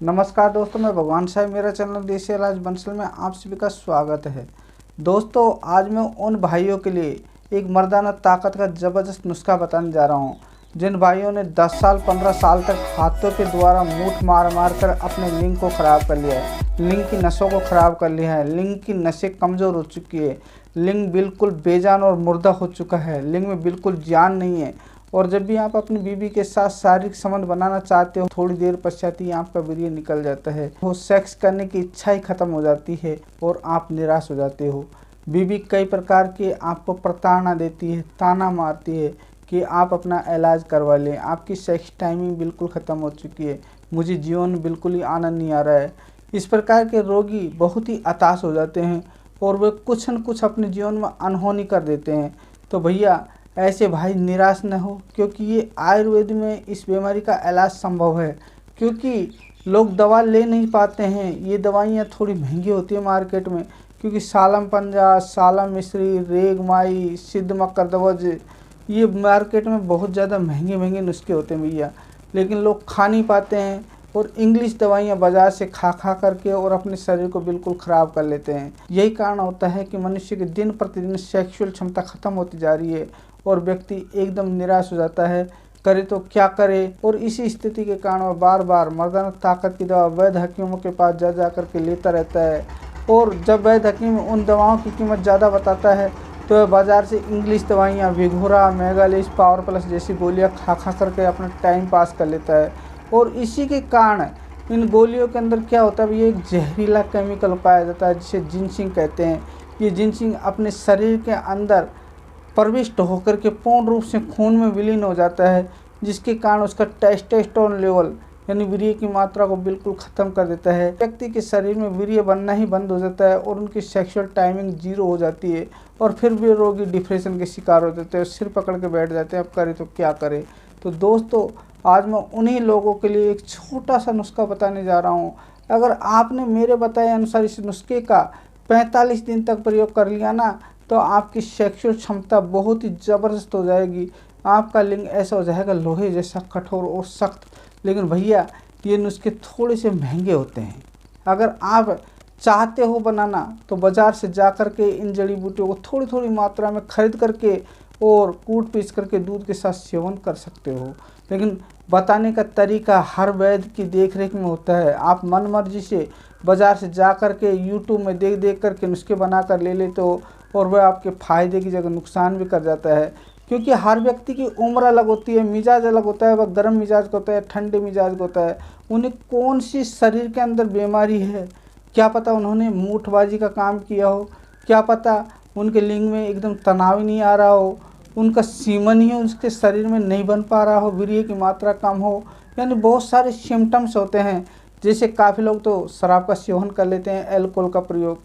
नमस्कार दोस्तों, मैं भगवान साहब, मेरा चैनल देसी इलाज बंसल में आप सभी का स्वागत है। दोस्तों, आज मैं उन भाइयों के लिए एक मर्दाना ताकत का ज़बरदस्त नुस्खा बताने जा रहा हूं, जिन भाइयों ने 10 साल 15 साल तक हाथों के द्वारा मूठ मार मार कर अपने लिंग को ख़राब कर लिया है, लिंग की नसों को ख़राब कर लिया है, लिंग की नसें कमज़ोर हो चुकी है, लिंग बिल्कुल बेजान और मुर्दा हो चुका है, लिंग में बिल्कुल जान नहीं है। और जब भी आप अपनी बीवी के साथ शारीरिक संबंध बनाना चाहते हो, थोड़ी देर पश्चात ही आपका वीर्य निकल जाता है, वो सेक्स करने की इच्छा ही खत्म हो जाती है और आप निराश हो जाते हो। बीवी कई प्रकार के आपको प्रताड़ना देती है, ताना मारती है कि आप अपना इलाज करवा लें, आपकी सेक्स टाइमिंग बिल्कुल ख़त्म हो चुकी है, मुझे जीवन में बिल्कुल ही आनंद नहीं आ रहा है। इस प्रकार के रोगी बहुत ही हताश हो जाते हैं और वे कुछ न कुछ अपने जीवन में अनहोनी कर देते हैं। तो भैया, ऐसे भाई निराश न हो, क्योंकि ये आयुर्वेद में इस बीमारी का इलाज संभव है। क्योंकि लोग दवा ले नहीं पाते हैं, ये दवाइयाँ थोड़ी महंगी होती है मार्केट में, क्योंकि सालम पंजा, सालम मिश्री, रेगमाई, सिद्ध मकरदवज, ये मार्केट में बहुत ज़्यादा महंगे महंगे नुस्खे होते हैं भैया, लेकिन लोग खा नहीं पाते हैं और इंग्लिश दवाइयाँ बाज़ार से खा खा करके और अपने शरीर को बिल्कुल ख़राब कर लेते हैं। यही कारण होता है कि मनुष्य की दिन प्रतिदिन सेक्सुअल क्षमता ख़त्म होती जा रही है और व्यक्ति एकदम निराश हो जाता है, करे तो क्या करे। और इसी स्थिति के कारण वह बार बार मर्दाना ताकत की दवा वैध हकीमों के पास जा कर के लेता रहता है। और जब वैध हकीम उन दवाओं की कीमत ज़्यादा बताता है तो वह बाज़ार से इंग्लिश दवाइयाँ विगोरा, मेगालिस, पावर प्लस जैसी गोलियाँ खा खा करके अपना टाइम पास कर लेता है। और इसी के कारण इन गोलियों के अंदर क्या होता है, ये एक जहरीला केमिकल पाया जाता है जिसे जिनसिंग कहते हैं। ये जिनसिंग अपने शरीर के अंदर प्रविष्ट होकर के पूर्ण रूप से खून में विलीन हो जाता है, जिसके कारण उसका टेस्टोस्टेरोन लेवल यानी वीर्य की मात्रा को बिल्कुल ख़त्म कर देता है। व्यक्ति के शरीर में वीर्य बनना ही बंद हो जाता है और उनकी सेक्सुअल टाइमिंग 0 हो जाती है और फिर भी रोगी डिप्रेशन के शिकार हो जाते हैं, सिर पकड़ के बैठ जाते हैं, अब करें तो क्या करें। तो दोस्तों, आज मैं उन्हीं लोगों के लिए एक छोटा सा नुस्खा बताने जा रहा हूँ। अगर आपने मेरे बताए अनुसार इस नुस्खे का 45 दिन तक प्रयोग कर लिया ना, तो आपकी सेक्सुअल क्षमता बहुत ही ज़बरदस्त हो जाएगी। आपका लिंग ऐसा हो जाएगा लोहे जैसा कठोर और सख्त। लेकिन भैया, ये नुस्खे थोड़े से महंगे होते हैं। अगर आप चाहते हो बनाना तो बाज़ार से जा कर के इन जड़ी बूटियों को थोड़ी थोड़ी मात्रा में खरीद करके और कूट पीस करके दूध के साथ सेवन कर सकते हो। लेकिन बताने का तरीका हर वैद्य की देख रेख में होता है। आप मन मर्जी से बाज़ार से जा कर के यूट्यूब में देख देख कर के नुस्खे बना कर ले लेते हो और वह आपके फ़ायदे की जगह नुकसान भी कर जाता है। क्योंकि हर व्यक्ति की उम्र अलग होती है, मिजाज अलग होता है, वह गर्म मिजाज का होता है, ठंडे मिजाज का होता है। उन्हें कौन सी शरीर के अंदर बीमारी है, क्या पता उन्होंने मूठबाजी का काम किया हो, क्या पता उनके लिंग में एकदम तनाव ही नहीं आ रहा हो, उनका सीमन ही उसके शरीर में नहीं बन पा रहा हो, वीर्य की मात्रा कम हो, यानी बहुत सारे सिम्टम्स होते हैं। जैसे काफ़ी लोग तो शराब का सेवन कर लेते हैं, अल्कोहल का प्रयोग,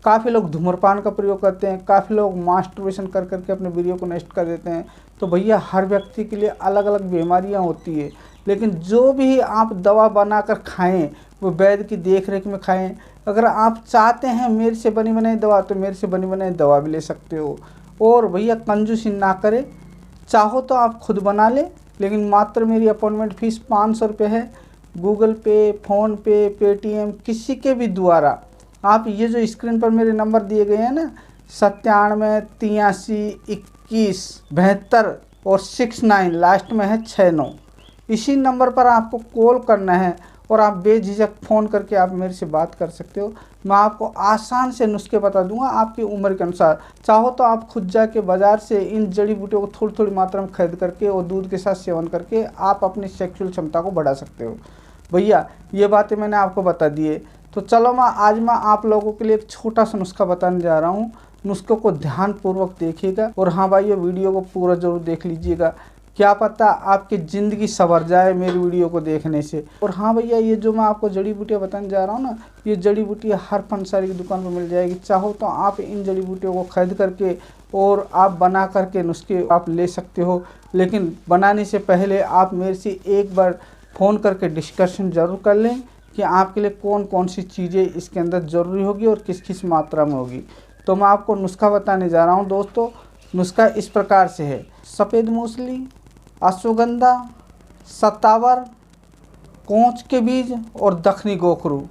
काफ़ी लोग धूम्रपान का प्रयोग करते हैं, काफ़ी लोग मास्टरबेशन कर करके अपने वीर्य को नष्ट कर देते हैं। तो भैया, हर व्यक्ति के लिए अलग अलग बीमारियां होती है, लेकिन जो भी आप दवा बनाकर खाएं वो वैद्य की देख रेख में खाएं। अगर आप चाहते हैं मेरे से बनी बनाई दवा, तो मेरे से बनी बनाई दवा भी ले सकते हो। और भैया, कंजूसी ना करें, चाहो तो आप खुद बना लें, लेकिन मात्र मेरी अपॉइंटमेंट फ़ीस 500 रुपये है। गूगल पे, फ़ोनपे, पेटीएम, किसी के भी द्वारा आप ये जो स्क्रीन पर मेरे नंबर दिए गए हैं ना, 97 83 21 72 और 69 लास्ट में है 69, इसी नंबर पर आपको कॉल करना है और आप बेझिझक फ़ोन करके आप मेरे से बात कर सकते हो। मैं आपको आसान से नुस्खे बता दूंगा आपकी उम्र के अनुसार। चाहो तो आप खुद जाके बाज़ार से इन जड़ी बूटियों को थोड़ी थोड़ी मात्रा में खरीद करके और दूध के साथ सेवन करके आप अपनी सेक्सुअल क्षमता को बढ़ा सकते हो। भैया, ये बातें मैंने आपको बता दी है, तो चलो आज मैं आप लोगों के लिए एक छोटा सा नुस्खा बताने जा रहा हूँ। नुस्खे को ध्यानपूर्वक देखिएगा और हाँ भाई, ये वीडियो को पूरा ज़रूर देख लीजिएगा, क्या पता आपकी ज़िंदगी संवर जाए मेरी वीडियो को देखने से। और हाँ भैया, ये जो मैं आपको जड़ी बूटियाँ बताने जा रहा हूँ ना, ये जड़ी बूटियाँ हर पंसारी की दुकान पर मिल जाएगी। चाहो तो आप इन जड़ी बूटियों को खरीद करके और आप बना करके नुस्खे आप ले सकते हो। लेकिन बनाने से पहले आप मेरे से एक बार फ़ोन करके डिस्कशन ज़रूर कर लें कि आपके लिए कौन कौन सी चीज़ें इसके अंदर ज़रूरी होगी और किस किस मात्रा में होगी। तो मैं आपको नुस्खा बताने जा रहा हूँ दोस्तों। नुस्खा इस प्रकार से है: सफ़ेद मूसली, अश्वगंधा, सतावर, कोंच के बीज और दखनी गोखरू।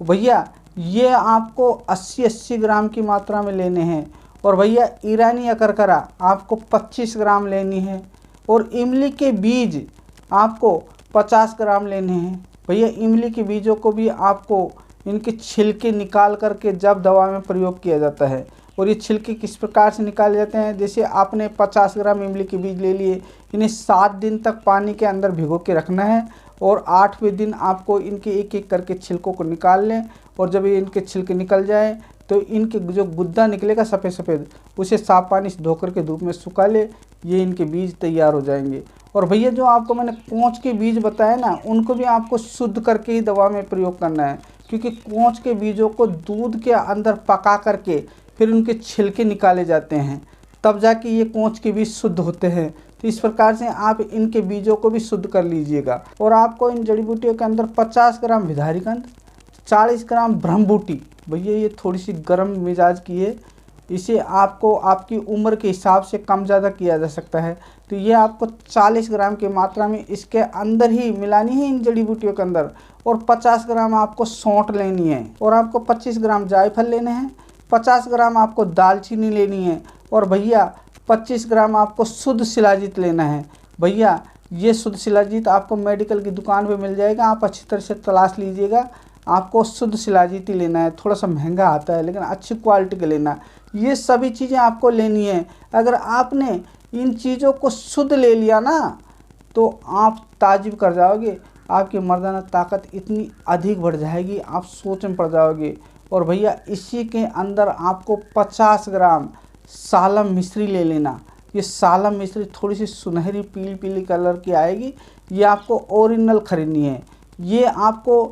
भैया ये आपको 80-80 ग्राम की मात्रा में लेने हैं। और भैया ईरानी अकरकरा आपको 25 ग्राम लेनी है। और इमली के बीज आपको 50 ग्राम लेने हैं। भैया इमली के बीजों को भी आपको इनके छिलके निकाल करके जब दवा में प्रयोग किया जाता है। और ये छिलके किस प्रकार से निकाले जाते हैं, जैसे आपने 50 ग्राम इमली के बीज ले लिए, इन्हें 7 दिन तक पानी के अंदर भिगो के रखना है। और 8वें दिन आपको इनके एक एक करके छिलकों को निकाल लें। और जब ये इनके छिलके निकल जाए तो इनके जो गुद्दा निकलेगा सफ़ेद सफ़ेद, उसे साफ पानी से धो करके धूप में सुखा ले, ये इनके बीज तैयार हो जाएंगे। और भैया जो आपको मैंने कोंच के बीज बताया ना, उनको भी आपको शुद्ध करके ही दवा में प्रयोग करना है, क्योंकि कोंच के बीजों को दूध के अंदर पका करके फिर उनके छिलके निकाले जाते हैं, तब जाके ये कोंच के बीज शुद्ध होते हैं। तो इस प्रकार से आप इनके बीजों को भी शुद्ध कर लीजिएगा। और आपको इन जड़ी बूटियों के अंदर 50 ग्राम विधारीकंद, 40 ग्राम ब्रह्मबूटी, भैया ये थोड़ी सी गर्म मिजाज की है, इसे आपको आपकी उम्र के हिसाब से कम ज़्यादा किया जा सकता है। तो ये आपको 40 ग्राम की मात्रा में इसके अंदर ही मिलानी है, इन जड़ी बूटियों के अंदर। और 50 ग्राम आपको सौंठ लेनी है। और आपको 25 ग्राम जायफल लेने हैं, 50 ग्राम आपको दालचीनी लेनी है। और भैया 25 ग्राम आपको शुद्ध शिलाजीत लेना है। भैया ये शुद्ध शिलाजीत आपको मेडिकल की दुकान पे मिल जाएगा, आप अच्छी तरह से तलाश लीजिएगा। आपको शुद्ध शिलाजीत ही लेना है, थोड़ा सा महंगा आता है लेकिन अच्छी क्वालिटी का लेना। ये सभी चीज़ें आपको लेनी है। अगर आपने इन चीज़ों को शुद्ध ले लिया ना, तो आप ताजुब कर जाओगे, आपकी मर्दाना ताकत इतनी अधिक बढ़ जाएगी, आप सोच में पड़ जाओगे। और भैया इसी के अंदर आपको 50 ग्राम सालम मिश्री ले लेना। ये सालम मिश्री थोड़ी सी सुनहरी पीली पीली कलर की आएगी, ये आपको ओरिजिनल खरीदनी है। ये आपको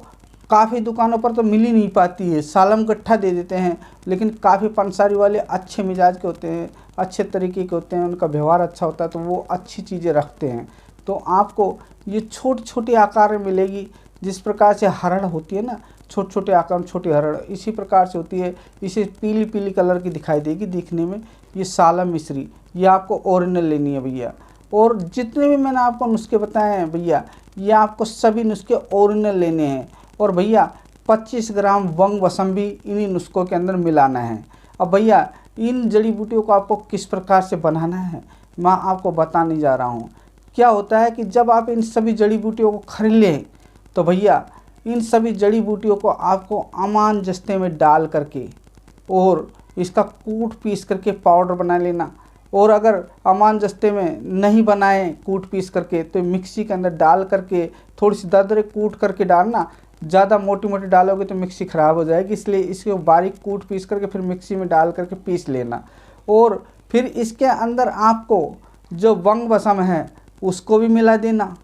काफ़ी दुकानों पर तो मिल ही नहीं पाती है, सालम गट्ठा दे देते हैं, लेकिन काफ़ी पंसारी वाले अच्छे मिजाज के होते हैं, अच्छे तरीके के होते हैं, उनका व्यवहार अच्छा होता है, तो वो अच्छी चीज़ें रखते हैं। तो आपको ये छोटे छोटे आकार में मिलेगी, जिस प्रकार से हरड़ होती है ना, छोटे छोटे आकार में छोटी हरड़, इसी प्रकार से होती है। इसे पीली पीली कलर की दिखाई देगी दिखने में। ये सालम मिश्री, ये आपको ओरिजिनल लेनी है भैया। और जितने भी मैंने आपको नुस्खे बताए हैं भैया, ये आपको सभी नुस्खे ओरिजिनल लेने हैं। और भैया 25 ग्राम वंग वसम भी इन्हीं नुस्खों के अंदर मिलाना है। अब भैया इन जड़ी बूटियों को आपको किस प्रकार से बनाना है, मैं आपको बताने जा रहा हूँ। क्या होता है कि जब आप इन सभी जड़ी बूटियों को खरीद लें, तो भैया इन सभी जड़ी बूटियों को आपको अमान जस्ते में डाल करके और इसका कूट पीस करके पाउडर बना लेना। और अगर अमान जस्ते में नहीं बनाएं कूट पीस करके, तो मिक्सी के अंदर डाल करके थोड़ी सी दरदरे कूट करके डालना। ज़्यादा मोटी मोटी डालोगे तो मिक्सी ख़राब हो जाएगी, इसलिए इसको बारीक कूट पीस करके फिर मिक्सी में डाल करके पीस लेना। और फिर इसके अंदर आपको जो वंग वसम है उसको भी मिला देना।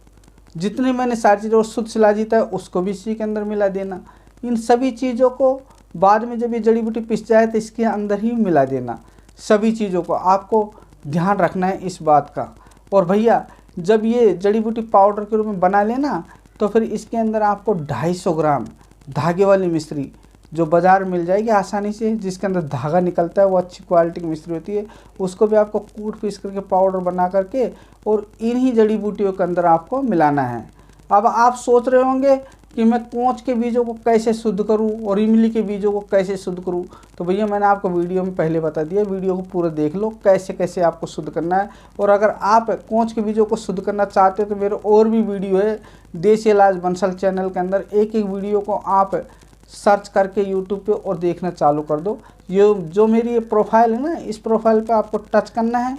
जितनी मैंने सारी चीज़ें, और शुद्ध शिलाजीत है उसको भी इसी के अंदर मिला देना। इन सभी चीज़ों को बाद में जब ये जड़ी बूटी पिस जाए तो इसके अंदर ही मिला देना। सभी चीज़ों को आपको ध्यान रखना है इस बात का। और भैया जब ये जड़ी बूटी पाउडर के रूप में बना लेना, तो फिर इसके अंदर आपको 250 ग्राम धागे वाली मिश्री, जो बाज़ार में मिल जाएगी आसानी से, जिसके अंदर धागा निकलता है, वो अच्छी क्वालिटी की मिश्री होती है, उसको भी आपको कूट पीस करके पाउडर बना करके और इन्हीं जड़ी बूटियों के अंदर आपको मिलाना है। अब आप सोच रहे होंगे कि मैं कोंच के बीजों को कैसे शुद्ध करूं और इमली के बीजों को कैसे शुद्ध करूं, तो भैया मैंने आपको वीडियो में पहले बता दिया, वीडियो को पूरा देख लो कैसे कैसे आपको शुद्ध करना है। और अगर आप कोंच के बीजों को शुद्ध करना चाहते हो तो मेरे और भी वीडियो है देसी इलाज बंसल चैनल के अंदर, एक एक वीडियो को आप सर्च करके यूट्यूब पे और देखना चालू कर दो। ये जो मेरी ये प्रोफाइल है ना, इस प्रोफाइल पे आपको टच करना है।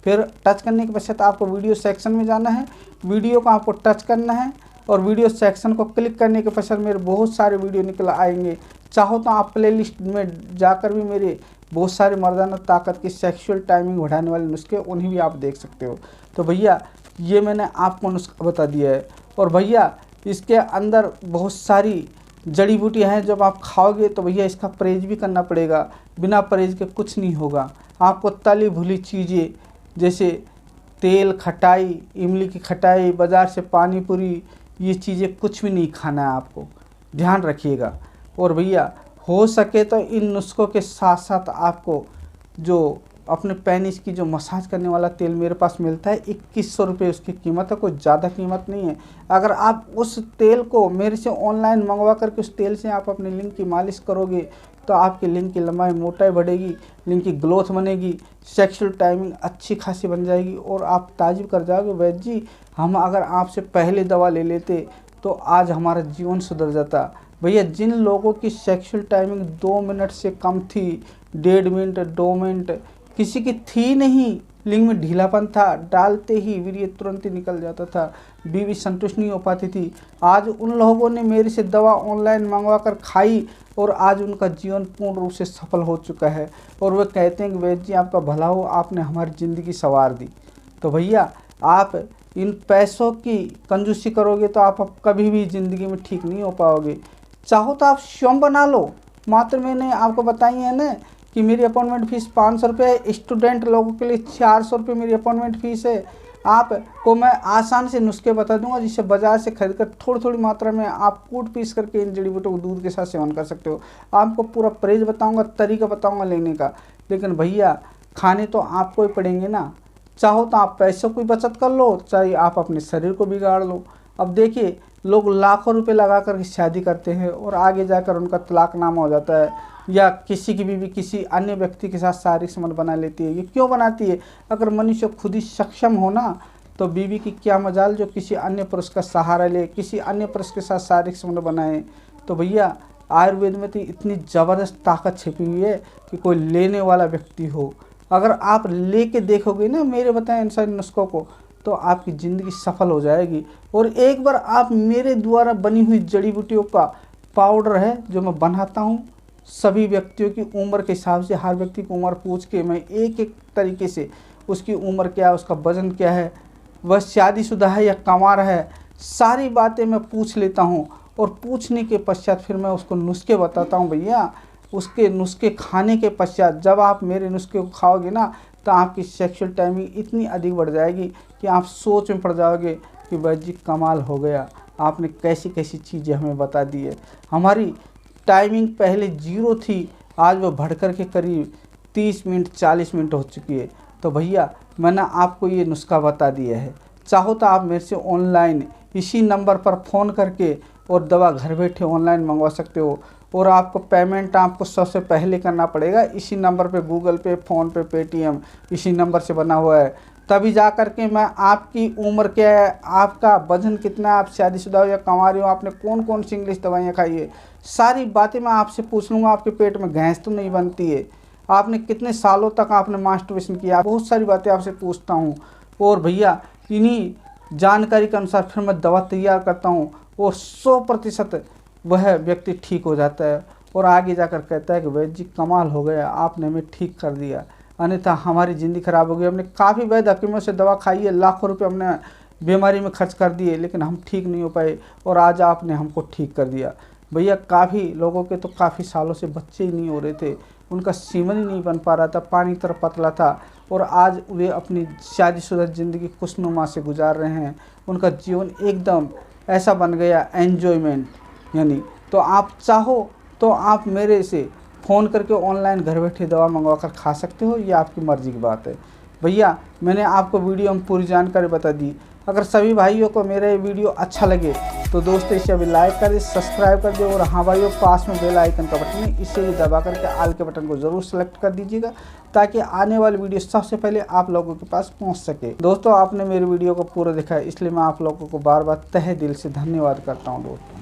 फिर टच करने के पश्चात आपको वीडियो सेक्शन में जाना है, वीडियो को आपको टच करना है और वीडियो सेक्शन को क्लिक करने के पश्चात मेरे बहुत सारे वीडियो निकल आएंगे। चाहो तो आप प्लेलिस्ट में जाकर भी मेरे बहुत सारे मर्दाना ताकत की सेक्सुअल टाइमिंग बढ़ाने वाले नुस्खे उन्हें भी आप देख सकते हो। तो भैया ये मैंने आपको नुस्खा बता दिया है। और भैया इसके अंदर बहुत सारी जड़ी बूटियाँ हैं, जब आप खाओगे तो भैया इसका परहेज भी करना पड़ेगा, बिना परहेज के कुछ नहीं होगा। आपको तली भुली चीज़ें जैसे तेल, खटाई, इमली की खटाई, बाज़ार से पानी पूरी, ये चीज़ें कुछ भी नहीं खाना है, आपको ध्यान रखिएगा। और भैया हो सके तो इन नुस्खों के साथ साथ आपको जो अपने पेनिस की जो मसाज करने वाला तेल मेरे पास मिलता है, 2100 रुपये उसकी कीमत है, कोई ज़्यादा कीमत नहीं है। अगर आप उस तेल को मेरे से ऑनलाइन मंगवा करके उस तेल से आप अपने लिंग की मालिश करोगे तो आपके लिंग की लंबाई मोटाई बढ़ेगी, लिंग की ग्रोथ बनेगी, सेक्सुअल टाइमिंग अच्छी खासी बन जाएगी और आप ताजुब कर जाओगे, वैद्य जी हम अगर आपसे पहले दवा ले लेते तो आज हमारा जीवन सुधर जाता। भैया जिन लोगों की सेक्सुअल टाइमिंग 2 मिनट से कम थी, 1.5 मिनट 2 मिनट किसी की थी नहीं, लिंग में ढीलापन था, डालते ही वीर्य तुरंत ही निकल जाता था, बीवी संतुष्ट नहीं हो पाती थी, आज उन लोगों ने मेरे से दवा ऑनलाइन मंगवा कर खाई और आज उनका जीवन पूर्ण रूप से सफल हो चुका है और वे कहते हैं कि वैद्य जी आपका भला हो, आपने हमारी ज़िंदगी संवार दी। तो भैया आप इन पैसों की कंजूसी करोगे तो आप कभी भी ज़िंदगी में ठीक नहीं हो पाओगे। चाहो तो आप स्वयं बना लो। मात्र मैंने आपको बताई है ना कि मेरी अपॉइंटमेंट फ़ीस 500 रुपये है, स्टूडेंट लोगों के लिए 400 रुपये मेरी अपॉइंटमेंट फ़ीस है। आपको मैं आसान से नुस्खे बता दूंगा जिससे बाजार से खरीद कर थोड़ी थोड़ी मात्रा में आप कूट पीस करके इन जड़ी बूटियों को दूध के साथ सेवन कर सकते हो। आपको पूरा परहेज बताऊंगा, तरीका बताऊंगा लेने का, लेकिन भैया खाने तो आपको ही पड़ेंगे ना। चाहो तो आप पैसों की बचत कर लो, चाहे आप अपने शरीर को बिगाड़ लो। अब देखिए लोग लाखों रुपए लगा कर शादी करते हैं और आगे जाकर उनका तलाकनामा हो जाता है, या किसी की बीवी किसी अन्य व्यक्ति के साथ शारीरिक संबंध बना लेती है। ये क्यों बनाती है? अगर मनुष्य खुद ही सक्षम हो ना तो बीवी की क्या मजाल जो किसी अन्य पुरुष का सहारा ले, किसी अन्य पुरुष के साथ शारीरिक संबंध बनाए। तो भैया आयुर्वेद में तो इतनी ज़बरदस्त ताकत छिपी हुई है कि कोई लेने वाला व्यक्ति हो, अगर आप लेके देखोगे ना मेरे बताए इन सारे नुस्खों को तो आपकी ज़िंदगी सफल हो जाएगी। और एक बार आप मेरे द्वारा बनी हुई जड़ी बूटियों का पाउडर है जो मैं बनाता हूँ, सभी व्यक्तियों की उम्र के हिसाब से हर व्यक्ति की उम्र पूछ के मैं एक एक तरीके से उसकी उम्र क्या है, उसका वजन क्या है, वह शादीशुदा है या कंवार है, सारी बातें मैं पूछ लेता हूँ और पूछने के पश्चात फिर मैं उसको नुस्खे बताता हूँ। भैया उसके नुस्खे खाने के पश्चात जब आप मेरे नुस्खे को खाओगे ना तो आपकी सेक्सुअल टाइमिंग इतनी अधिक बढ़ जाएगी कि आप सोच में पड़ जाओगे कि वैद्य जी कमाल हो गया, आपने कैसी कैसी चीज़ें हमें बता दी है। हमारी टाइमिंग पहले 0 थी, आज वो बढ़कर के करीब 30 मिनट 40 मिनट हो चुकी है। तो भैया मैंने आपको ये नुस्खा बता दिया है, चाहो तो आप मेरे से ऑनलाइन इसी नंबर पर फ़ोन करके और दवा घर बैठे ऑनलाइन मंगवा सकते हो। और आपको पेमेंट आपको सबसे पहले करना पड़ेगा इसी नंबर पे, गूगल पे, फ़ोन पे, पेटीएम इसी नंबर से बना हुआ है। तभी जा कर के मैं आपकी उम्र क्या है, आपका वजन कितना है, आप शादीशुदा हो या कंवारी हो, आपने कौन कौन सी इंग्लिश दवाइयाँ खाई है, सारी बातें मैं आपसे पूछ लूँगा। आपके पेट में गैस तो नहीं बनती है, आपने कितने सालों तक आपने मास्टरबेशन किया, बहुत सारी बातें आपसे पूछता हूँ। और भैया इन्हीं जानकारी के अनुसार फिर मैं दवा तैयार करता हूँ और 100% वह व्यक्ति ठीक हो जाता है और आगे जाकर कहता है कि वैद्य जी कमाल हो गया, आपने हमें ठीक कर दिया, अन्यथा हमारी ज़िंदगी खराब हो गई। हमने काफ़ी वैद्य हकीमों से दवा खाई है, लाखों रुपए हमने बीमारी में खर्च कर दिए लेकिन हम ठीक नहीं हो पाए और आज आपने हमको ठीक कर दिया। भैया काफ़ी लोगों के तो काफ़ी सालों से बच्चे ही नहीं हो रहे थे, उनका सीमन ही नहीं बन पा रहा था, पानी तरह पतला था और आज वे अपनी शादीशुदा ज़िंदगी खुशनुमा से गुजार रहे हैं। उनका जीवन एकदम ऐसा बन गया एन्जॉयमेंट यानी। तो आप चाहो तो आप मेरे से फ़ोन करके ऑनलाइन घर बैठे दवा मंगवा कर खा सकते हो, ये आपकी मर्ज़ी की बात है। भैया मैंने आपको वीडियो में पूरी जानकारी बता दी। अगर सभी भाइयों को मेरा ये वीडियो अच्छा लगे तो दोस्तों इसे अभी लाइक कर दे, सब्सक्राइब कर दे और हाँ भाइयों पास में बेल आइकन का बटन है, इसे भी दबा करके आल के बटन को ज़रूर सेलेक्ट कर दीजिएगा ताकि आने वाली वीडियो सबसे पहले आप लोगों के पास पहुंच सके। दोस्तों आपने मेरी वीडियो को पूरा देखा है इसलिए मैं आप लोगों को बार बार तहे दिल से धन्यवाद करता हूं दोस्तों।